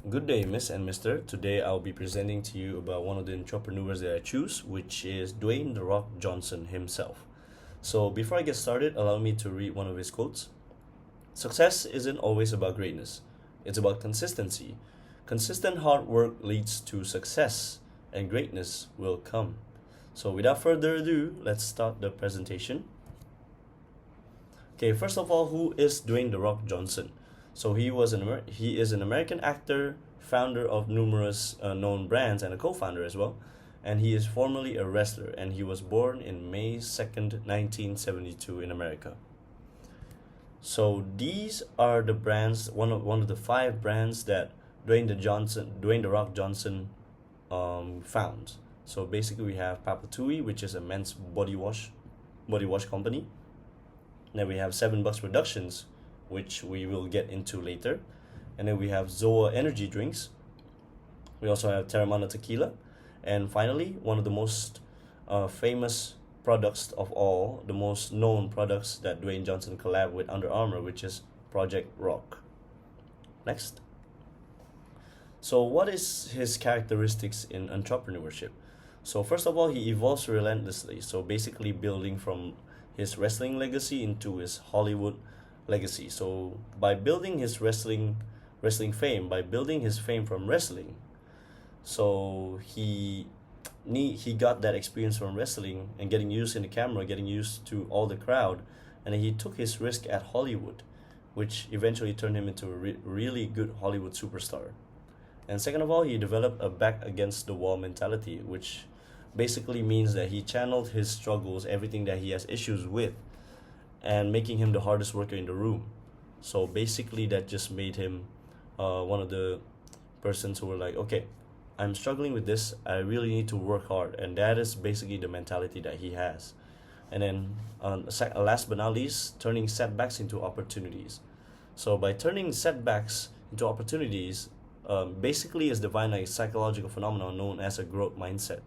Good day, Miss and Mister. Today I'll be presenting to you about one of the entrepreneurs that I choose, which is Dwayne The Rock Johnson himself. So, before I get started, allow me to read one of his quotes. Success isn't always about greatness, it's about consistency. Consistent hard work leads to success, and greatness will come. So, without further ado, let's start the presentation. Okay, first of all, who is Dwayne The Rock Johnson? So he is an American actor, founder of numerous known brands, and a co-founder as well. And he is formerly a wrestler, and he was born in May 2nd, 1972 in America. So these are the brands, one of the five brands that Dwayne the Rock Johnson, found. So basically, we have Papatui, which is a men's body wash company. Then we have $7 Productions, which we will get into later. And then we have Zoa Energy Drinks. We also have Terramana Tequila. And finally, one of the most famous products of all, the most known products that Dwayne Johnson collabed with Under Armour, which is Project Rock. Next. So, what is his characteristics in entrepreneurship? So, first of all, he evolves relentlessly. So, basically, building from his wrestling legacy into his Hollywood legacy. So by building his wrestling fame, by building his fame from wrestling, so he got that experience from wrestling and getting used in the camera, getting used to all the crowd, and then he took his risk at Hollywood, which eventually turned him into a really good Hollywood superstar. And second of all, he developed a back against the wall mentality, which basically means that he channeled his struggles, everything that he has issues with, and making him the hardest worker in the room. So basically, that just made him one of the persons who were like, okay, I'm struggling with this. I really need to work hard, and that is basically the mentality that he has. And then, last but not least, turning setbacks into opportunities. So by turning setbacks into opportunities, basically is defined like a psychological phenomenon known as a growth mindset.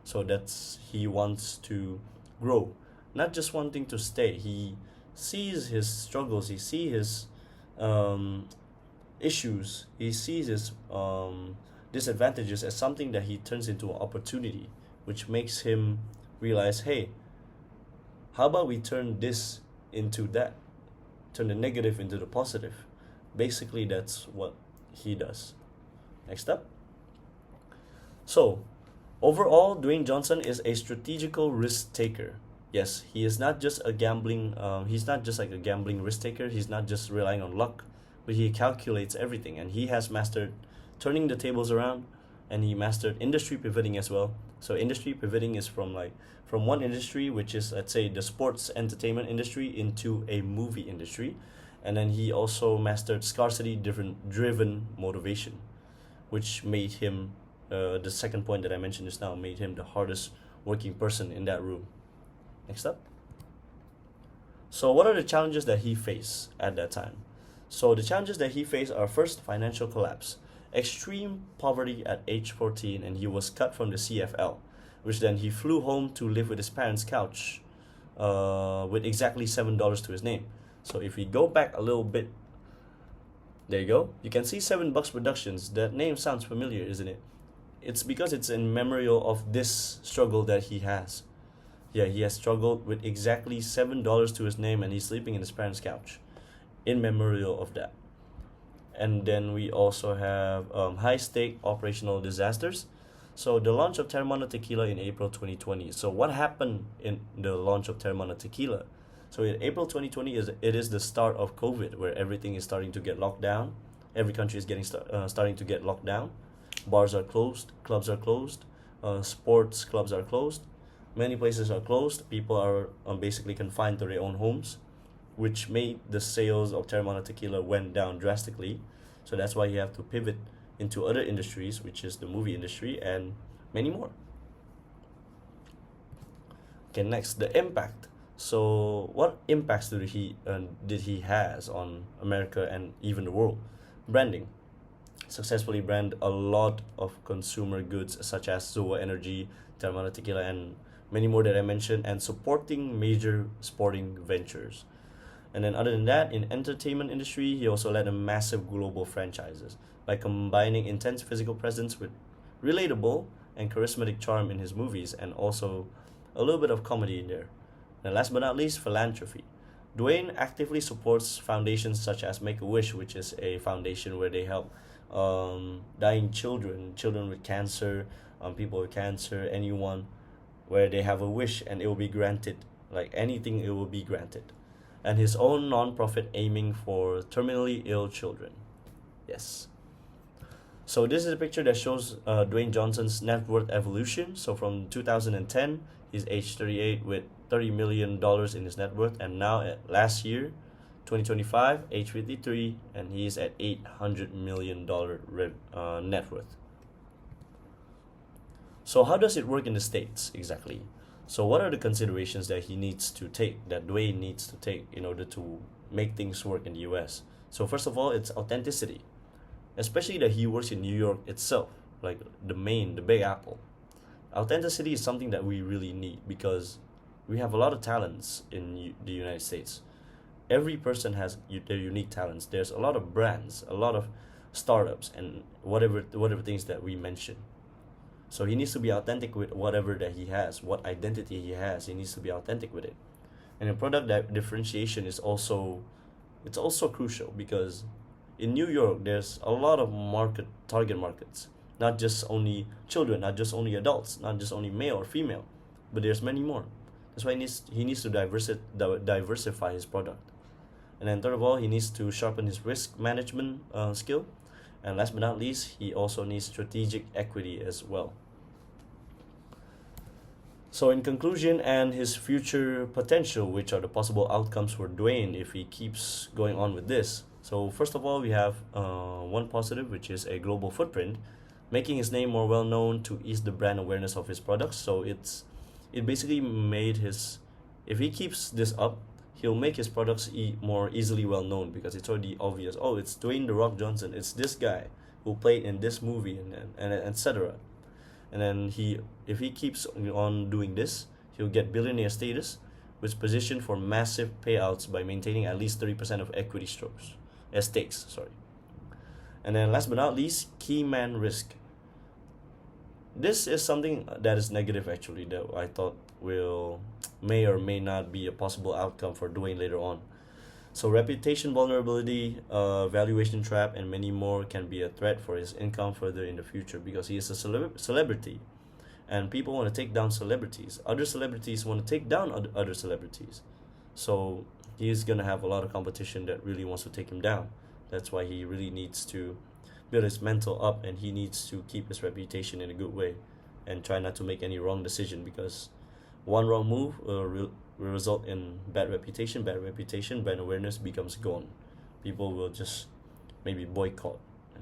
So that's he wants to grow, not just wanting to stay. He sees his struggles, he sees his issues, he sees his disadvantages as something that he turns into an opportunity, which makes him realize, hey, how about we turn this into that? Turn the negative into the positive. Basically, that's what he does. Next up. So, overall, Dwayne Johnson is a strategical risk taker. Yes, he is not just a gambling. He's not just like a gambling risk taker. He's not just relying on luck, but he calculates everything, and he has mastered turning the tables around, and he mastered industry pivoting as well. So industry pivoting is from one industry, which is, let's say, the sports entertainment industry, into a movie industry, and then he also mastered scarcity driven motivation, which made him, the second point that I mentioned just now, made him the hardest working person in that room. Next up. So what are the challenges that he faced at that time? So the challenges that he faced are: first, financial collapse, extreme poverty at age 14, and he was cut from the CFL, which then he flew home to live with his parents' couch, with exactly $7 to his name. So if we go back a little bit, there you go. You can see $7 Productions. That name sounds familiar, isn't it? It's because it's in memorial of this struggle that he has. Yeah, he has struggled with exactly $7 to his name, and he's sleeping in his parents' couch in memorial of that. And then we also have high stake operational disasters. So the launch of Terramana Tequila in April 2020. So what happened in the launch of Terramana Tequila? So in April 2020, it is the start of COVID, where everything is starting to get locked down. Every country is starting to get locked down. Bars are closed, clubs are closed, sports clubs are closed. Many places are closed. People are basically confined to their own homes, which made the sales of Terramana Tequila went down drastically. So that's why you have to pivot into other industries, which is the movie industry and many more. Okay, next, the impact. So what impacts did he has on America and even the world? Branding. Successfully brand a lot of consumer goods such as Zoa Energy, Terramana Tequila, and many more that I mentioned, and supporting major sporting ventures. And then other than that, in entertainment industry, he also led a massive global franchises by combining intense physical presence with relatable and charismatic charm in his movies, and also a little bit of comedy in there. And last but not least, philanthropy. Dwayne actively supports foundations such as Make a Wish, which is a foundation where they help dying children, children with cancer, people with cancer, anyone, where they have a wish and it will be granted. Like anything, it will be granted. And his own non-profit aiming for terminally ill children. Yes. So this is a picture that shows Dwayne Johnson's net worth evolution. So from 2010, he's age 38 with $30 million in his net worth, and now at last year, 2025, age 53, and he's at $800 million net worth. So how does it work in the States exactly? So what are the considerations that he needs to take, that Dwayne needs to take in order to make things work in the US? So first of all, it's authenticity, especially that he works in New York itself, like the Big Apple. Authenticity is something that we really need because we have a lot of talents in the United States. Every person has their unique talents. There's a lot of brands, a lot of startups, and whatever things that we mentioned. So he needs to be authentic with whatever that he has, what identity he has. He needs to be authentic with it. And the product differentiation is also crucial because in New York there's a lot of target markets, not just only children, not just only adults, not just only male or female, but there's many more. That's why he needs to diversify his product. And then third of all, he needs to sharpen his risk management skill. And last but not least, he also needs strategic equity as well. So in conclusion, and his future potential, which are the possible outcomes for Dwayne if he keeps going on with this. So first of all, we have one positive, which is a global footprint, making his name more well known to ease the brand awareness of his products. So it basically made if he keeps this up, he'll make his products more easily well known because it's already obvious. Oh, it's Dwayne The Rock Johnson. It's this guy who played in this movie and etc. And then if he keeps on doing this, he'll get billionaire status, which is positioned for massive payouts by maintaining at least 30% of equity stakes. And then last but not least, key man risk. This is something that is negative actually that I thought may or may not be a possible outcome for Dwayne later on. So reputation vulnerability, valuation trap, and many more can be a threat for his income further in the future because he is a celebrity, and people want to take down celebrities. Other celebrities want to take down other celebrities. So he's gonna have a lot of competition that really wants to take him down. That's why he really needs to build his mental up, and he needs to keep his reputation in a good way and try not to make any wrong decision because one wrong move will result in bad reputation, brand awareness becomes gone. People will just maybe boycott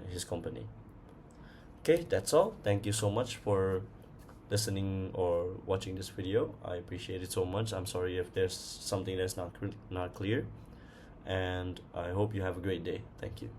his company. Okay, that's all. Thank you so much for listening or watching this video. I appreciate it so much. I'm sorry if there's something that's not clear, and I hope you have a great day. Thank you.